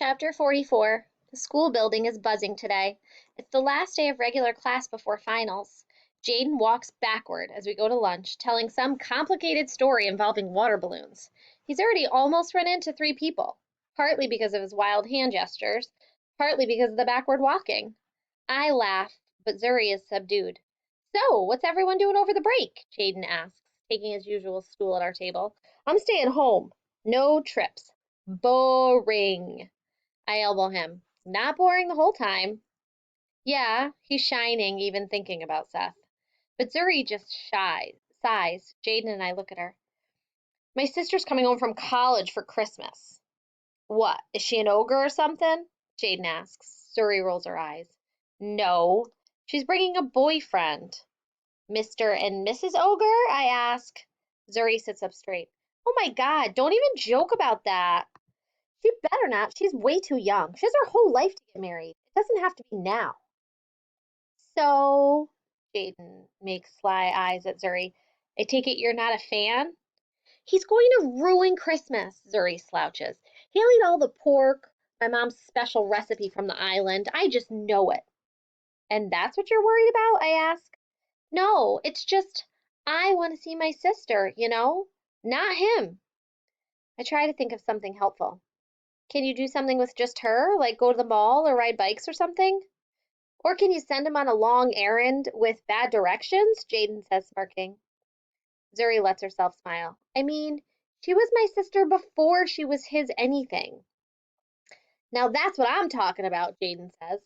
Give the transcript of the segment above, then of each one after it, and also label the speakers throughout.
Speaker 1: Chapter 44. The school building is buzzing today. It's the last day of regular class before finals. Jaden walks backward as we go to lunch, telling some complicated story involving water balloons. He's already almost run into 3 people, partly because of his wild hand gestures, partly because of the backward walking. I laugh, but Zuri is subdued. So, what's everyone doing over the break? Jaden asks, taking his usual stool at our table. I'm staying home. No trips. Boring. I elbow him. Not boring the whole time. Yeah, he's shining even thinking about Seth. But Zuri just sighs. Jaden and I look at her. My sister's coming home from college for Christmas. What, is she an ogre or something? Jaden asks. Zuri rolls her eyes. No, she's bringing a boyfriend. Mr. and Mrs. Ogre? I ask. Zuri sits up straight. Oh my God, don't even joke about that. She better not. She's way too young. She has her whole life to get married. It doesn't have to be now. So, Jaden makes sly eyes at Zuri. I take it you're not a fan? He's going to ruin Christmas, Zuri slouches. He'll eat all the pork, my mom's special recipe from the island. I just know it. And that's what you're worried about? I ask. No, it's just I want to see my sister, not him. I try to think of something helpful. Can you do something with just her, like go to the mall or ride bikes or something? Or can you send him on a long errand with bad directions? Jaden says, smirking. Zuri lets herself smile. I mean, she was my sister before she was his anything. Now that's what I'm talking about, Jaden says.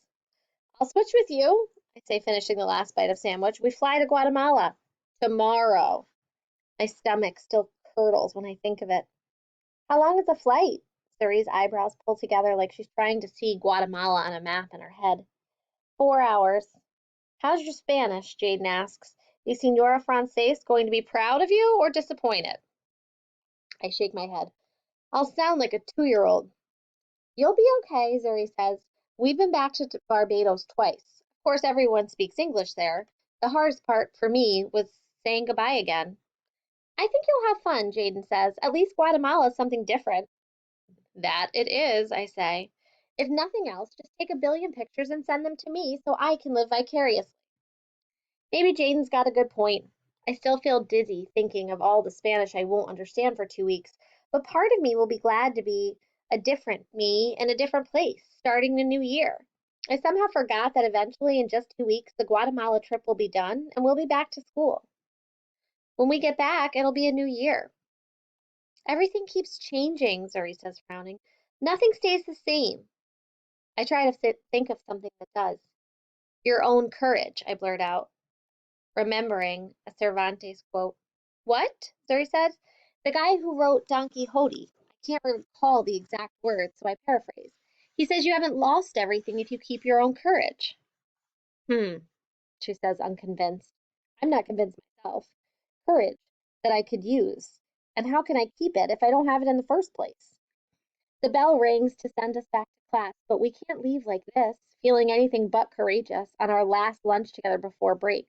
Speaker 1: I'll switch with you, I say, finishing the last bite of sandwich. We fly to Guatemala tomorrow. My stomach still curdles when I think of it. How long is the flight? Zuri's eyebrows pull together like she's trying to see Guatemala on a map in her head. 4 hours. How's your Spanish? Jaden asks. Is Senora Frances going to be proud of you or disappointed? I shake my head. I'll sound like a 2-year-old. You'll be okay, Zuri says. We've been back to Barbados twice. Of course, everyone speaks English there. The hardest part for me was saying goodbye again. I think you'll have fun, Jaden says. At least Guatemala is something different. That it is, I say. If nothing else, just take a billion pictures and send them to me so I can live vicariously. Maybe Jaden's got a good point. I still feel dizzy thinking of all the Spanish I won't understand for 2 weeks, but part of me will be glad to be a different me in a different place, starting the new year. I somehow forgot that eventually, in just 2 weeks, the Guatemala trip will be done and we'll be back to school. When we get back, it'll be a new year. Everything keeps changing, Zuri says, frowning. Nothing stays the same. I try to think of something that does. Your own courage, I blurt out, remembering a Cervantes quote. What? Zuri says. The guy who wrote Don Quixote. I can't recall the exact words, so I paraphrase. He says you haven't lost everything if you keep your own courage. She says, unconvinced. I'm not convinced myself. Courage that I could use. And how can I keep it if I don't have it in the first place? The bell rings to send us back to class, but we can't leave like this, feeling anything but courageous on our last lunch together before break.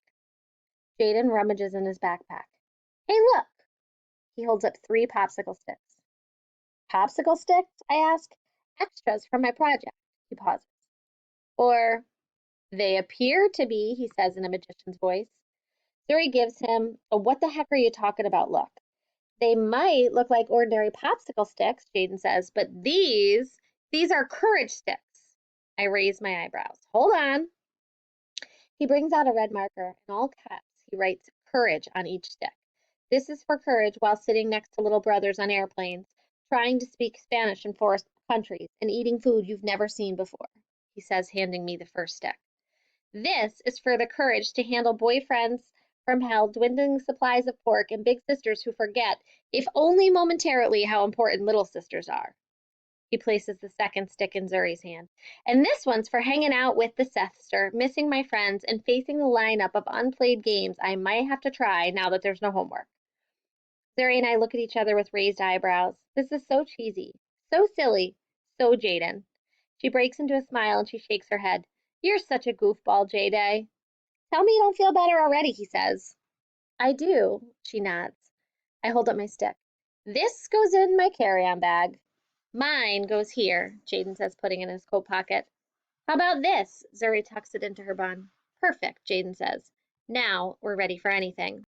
Speaker 1: Jaden rummages in his backpack. Hey, look! He holds up 3 popsicle sticks. Popsicle sticks? I ask. Extras from my project. He pauses. Or, they appear to be, he says in a magician's voice. Zuri gives him a what the heck are you talking about look. They might look like ordinary popsicle sticks, Jaden says, but these are courage sticks. I raise my eyebrows. Hold on. He brings out a red marker. In all caps, he writes courage on each stick. This is for courage while sitting next to little brothers on airplanes, trying to speak Spanish in foreign countries, and eating food you've never seen before, he says, handing me the first stick. This is for the courage to handle boyfriends from hell, dwindling supplies of pork, and big sisters who forget, if only momentarily, how important little sisters are. He places the second stick in Zuri's hand. And this one's for hanging out with the Sethster, missing my friends, and facing the lineup of unplayed games I might have to try now that there's no homework. Zuri and I look at each other with raised eyebrows. This is so cheesy, so silly, so Jaden. She breaks into a smile and she shakes her head. You're such a goofball, J-Day. Tell me you don't feel better already, he says. I do, she nods. I hold up my stick. This goes in my carry-on bag. Mine goes here, Jaden says, putting it in his coat pocket. How about this? Zuri tucks it into her bun. Perfect, Jaden says. Now we're ready for anything.